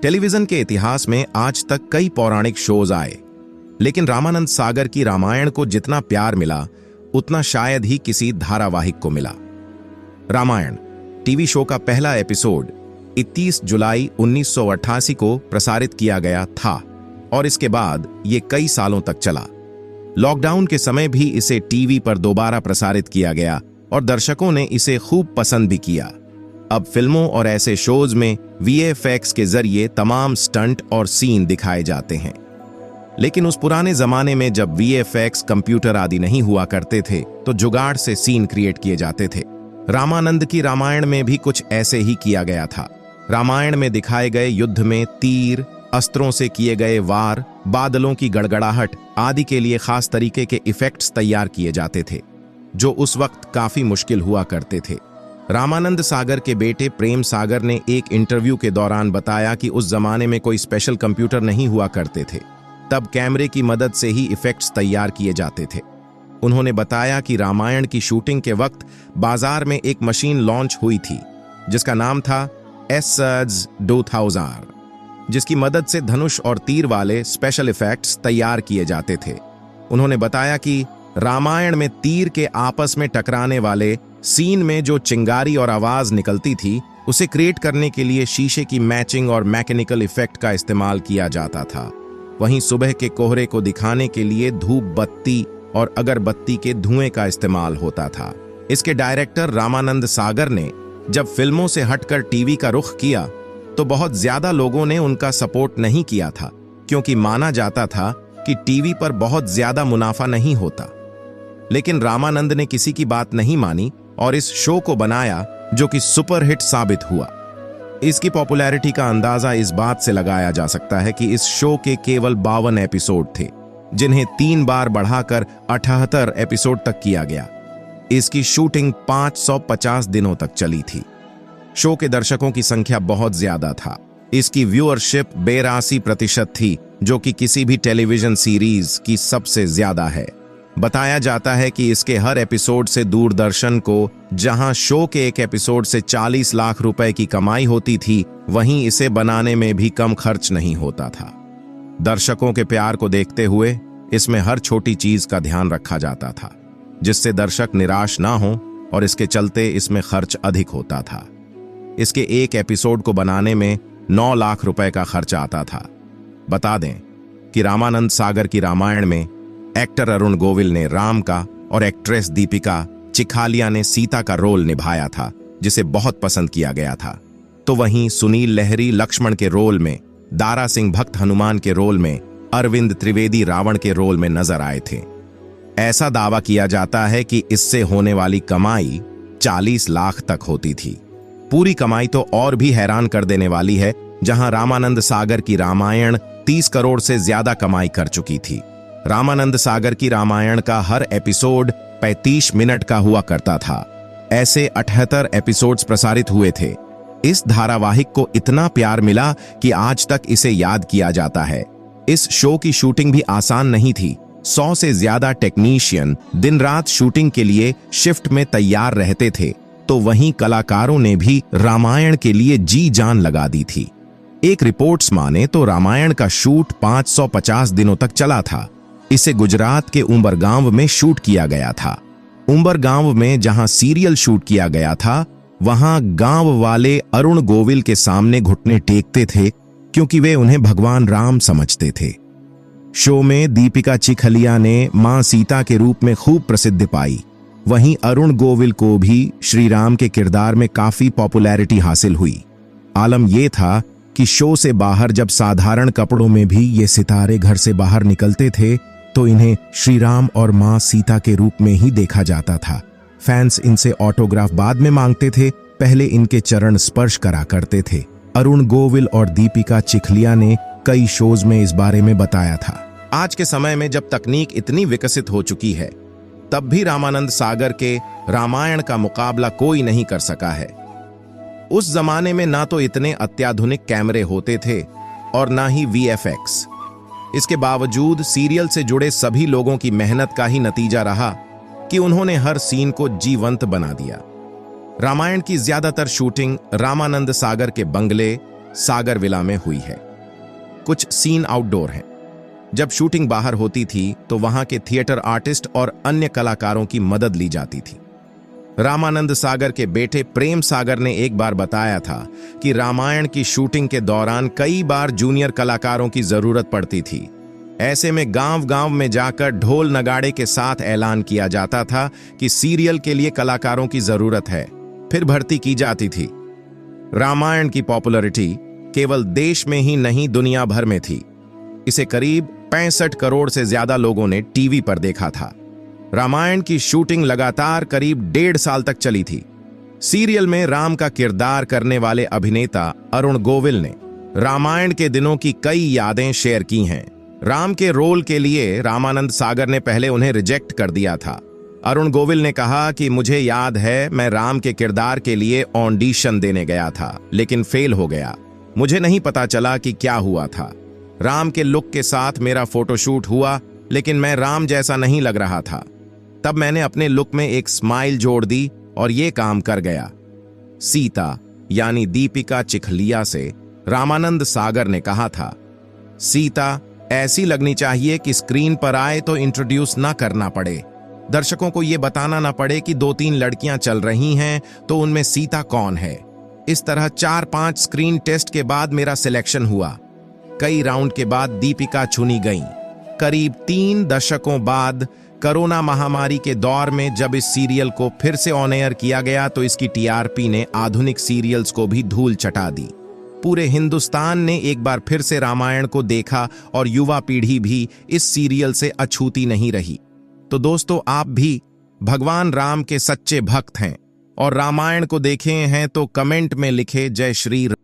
Television के इतिहास में आज तक कई पौराणिक शोज आए, लेकिन रामानंद सागर की रामायण को जितना प्यार मिला उतना शायद ही किसी धारावाहिक को मिला। रामायण टीवी शो का पहला एपिसोड 31 जुलाई 1988 को प्रसारित किया गया था और इसके बाद ये कई सालों तक चला। लॉकडाउन के समय भी इसे टीवी पर दोबारा प्रसारित किया गया और दर्शकों ने इसे खूब पसंद भी किया। अब फिल्मों और ऐसे शोज में VFX के जरिए तमाम स्टंट और सीन दिखाए जाते हैं, लेकिन उस पुराने जमाने में जब VFX कंप्यूटर आदि नहीं हुआ करते थे तो जुगाड़ से सीन क्रिएट किए जाते थे। रामानंद की रामायण में भी कुछ ऐसे ही किया गया था। रामायण में दिखाए गए युद्ध में तीर, अस्त्रों से किए गए वार, बादलों की गड़गड़ाहट आदि के लिए खास तरीके के इफेक्ट्स तैयार किए जाते थे, जो उस वक्त काफी मुश्किल हुआ करते थे। रामानंद सागर के बेटे प्रेम सागर ने एक इंटरव्यू के दौरान बताया कि उस जमाने में कोई स्पेशल कंप्यूटर नहीं हुआ करते थे, तब कैमरे की मदद से ही इफेक्ट्स तैयार किए जाते थे। उन्होंने बताया कि रामायण की शूटिंग के वक्त बाजार में एक मशीन लॉन्च हुई थी जिसका नाम था SZ-2000, जिसकी मदद से धनुष और तीर वाले स्पेशल इफेक्ट्स तैयार किए जाते थे। उन्होंने बताया कि रामायण में तीर के आपस में टकराने वाले सीन में जो चिंगारी और आवाज निकलती थी, उसे क्रिएट करने के लिए शीशे की मैचिंग और मैकेनिकल इफेक्ट का इस्तेमाल किया जाता था। वहीं सुबह के कोहरे को दिखाने के लिए धूप बत्ती और अगरबत्ती के धुएं का इस्तेमाल होता था। इसके डायरेक्टर रामानंद सागर ने जब फिल्मों से हटकर टीवी का रुख किया तो बहुत ज्यादा लोगों ने उनका सपोर्ट नहीं किया था, क्योंकि माना जाता था कि टीवी पर बहुत ज्यादा मुनाफा नहीं होता। लेकिन रामानंद ने किसी की बात नहीं मानी और इस शो को बनाया, जो कि सुपरहिट साबित हुआ। इसकी पॉपुलैरिटी का अंदाजा इस बात से लगाया जा सकता है कि इस शो के केवल 52 एपिसोड थे, जिन्हें 3 बार बढ़ाकर 78 एपिसोड तक किया गया। इसकी शूटिंग 550 दिनों तक चली थी। शो के दर्शकों की संख्या बहुत ज्यादा था। इसकी व्यूअरशिप 82% थी, जो कि किसी भी टेलीविजन सीरीज की सबसे ज्यादा है। बताया जाता है कि इसके हर एपिसोड से दूरदर्शन को जहां शो के एक एपिसोड से 40 लाख रुपए की कमाई होती थी, वहीं इसे बनाने में भी कम खर्च नहीं होता था। दर्शकों के प्यार को देखते हुए इसमें हर छोटी चीज का ध्यान रखा जाता था, जिससे दर्शक निराश ना हो, और इसके चलते इसमें खर्च अधिक होता था। इसके एक एपिसोड को बनाने में 9 लाख रुपए का खर्च आता था। बता दें कि रामानंद सागर की रामायण में एक्टर अरुण गोविल ने राम का और एक्ट्रेस दीपिका चिखालिया ने सीता का रोल निभाया था, जिसे बहुत पसंद किया गया था। तो वहीं सुनील लहरी लक्ष्मण के रोल में, दारा सिंह भक्त हनुमान के रोल में, अरविंद त्रिवेदी रावण के रोल में नजर आए थे। ऐसा दावा किया जाता है कि इससे होने वाली कमाई 40 लाख तक होती थी। पूरी कमाई तो और भी हैरान कर देने वाली है, जहां रामानंद सागर की रामायण 30 करोड़ से ज्यादा कमाई कर चुकी थी। रामानंद सागर की रामायण का हर एपिसोड 35 मिनट का हुआ करता था। ऐसे 78 एपिसोड्स प्रसारित हुए थे। इस धारावाहिक को इतना प्यार मिला कि आज तक इसे याद किया जाता है। इस शो की शूटिंग भी आसान नहीं थी। 100 से ज्यादा टेक्नीशियन दिन रात शूटिंग के लिए शिफ्ट में तैयार रहते थे, तो वहीं कलाकारों ने भी रामायण के लिए जी जान लगा दी थी। एक रिपोर्ट्स माने तो रामायण का शूट 550 दिनों तक चला था। इसे गुजरात के उंबरगांव में शूट किया गया था। उंबरगांव में जहां सीरियल शूट किया गया था, वहां गांव वाले अरुण गोविल के सामने घुटने टेकते थे, क्योंकि वे उन्हें भगवान राम समझते थे। शो में दीपिका चिखलिया ने मां सीता के रूप में खूब प्रसिद्धि पाई। वहीं अरुण गोविल को भी श्री राम के किरदार में काफी पॉपुलैरिटी हासिल हुई। आलम यह था कि शो से बाहर जब साधारण कपड़ों में भी ये सितारे घर से बाहर निकलते थे, तो इन्हें श्री राम और मां सीता के रूप में ही देखा जाता था। फैंस इनसे ऑटोग्राफ बाद में मांगते थे, पहले इनके चरण स्पर्श करा करते थे। अरुण गोविल और दीपिका चिखलिया ने कई शोज में इस बारे में बताया था। आज के समय में जब तकनीक इतनी विकसित हो चुकी है, तब भी रामानंद सागर के रामायण का मुकाबला कोई नहीं कर सका है। उस जमाने में ना तो इतने अत्याधुनिक कैमरे होते थे और ना ही VFX। इसके बावजूद सीरियल से जुड़े सभी लोगों की मेहनत का ही नतीजा रहा कि उन्होंने हर सीन को जीवंत बना दिया। रामायण की ज्यादातर शूटिंग रामानंद सागर के बंगले, सागर विला में हुई है। कुछ सीन आउटडोर हैं। जब शूटिंग बाहर होती थी तो वहां के थिएटर आर्टिस्ट और अन्य कलाकारों की मदद ली जाती थी। रामानंद सागर के बेटे प्रेम सागर ने एक बार बताया था कि रामायण की शूटिंग के दौरान कई बार जूनियर कलाकारों की जरूरत पड़ती थी। ऐसे में गांव-गांव में जाकर ढोल नगाड़े के साथ ऐलान किया जाता था कि सीरियल के लिए कलाकारों की जरूरत है, फिर भर्ती की जाती थी। रामायण की पॉपुलैरिटी केवल देश में ही नहीं दुनिया भर में थी। इसे करीब 65 करोड़ से ज्यादा लोगों ने टीवी पर देखा था। रामायण की शूटिंग लगातार करीब 1.5 साल तक चली थी। सीरियल में राम का किरदार करने वाले अभिनेता अरुण गोविल ने रामायण के दिनों की कई यादें शेयर की हैं। राम के रोल के लिए रामानंद सागर ने पहले उन्हें रिजेक्ट कर दिया था। अरुण गोविल ने कहा कि मुझे याद है, मैं राम के किरदार के लिए ऑडिशन देने गया था लेकिन फेल हो गया। मुझे नहीं पता चला कि क्या हुआ था। राम के लुक के साथ मेरा फोटोशूट हुआ लेकिन मैं राम जैसा नहीं लग रहा था। तब मैंने अपने लुक में एक स्माइल जोड़ दी और ये काम कर गया। सीता यानी दीपिका चिखलिया से रामानंद सागर ने कहा था, सीता ऐसी लगनी चाहिए कि स्क्रीन पर आए तो इंट्रोड्यूस ना करना पड़े, दर्शकों को यह बताना ना पड़े कि 2-3 लड़कियां चल रही हैं तो उनमें सीता कौन है। इस तरह 4-5 स्क्रीन टेस्ट के बाद मेरा सिलेक्शन हुआ। कई राउंड के बाद दीपिका चुनी गईं। करीब 3 दशकों बाद कोरोना महामारी के दौर में जब इस सीरियल को फिर से ऑन एयर किया गया तो इसकी टीआरपी ने आधुनिक सीरियल्स को भी धूल चटा दी। पूरे हिंदुस्तान ने एक बार फिर से रामायण को देखा और युवा पीढ़ी भी इस सीरियल से अछूती नहीं रही। तो दोस्तों, आप भी भगवान राम के सच्चे भक्त हैं और रामायण को देखे हैं तो कमेंट में लिखे जय श्री राम।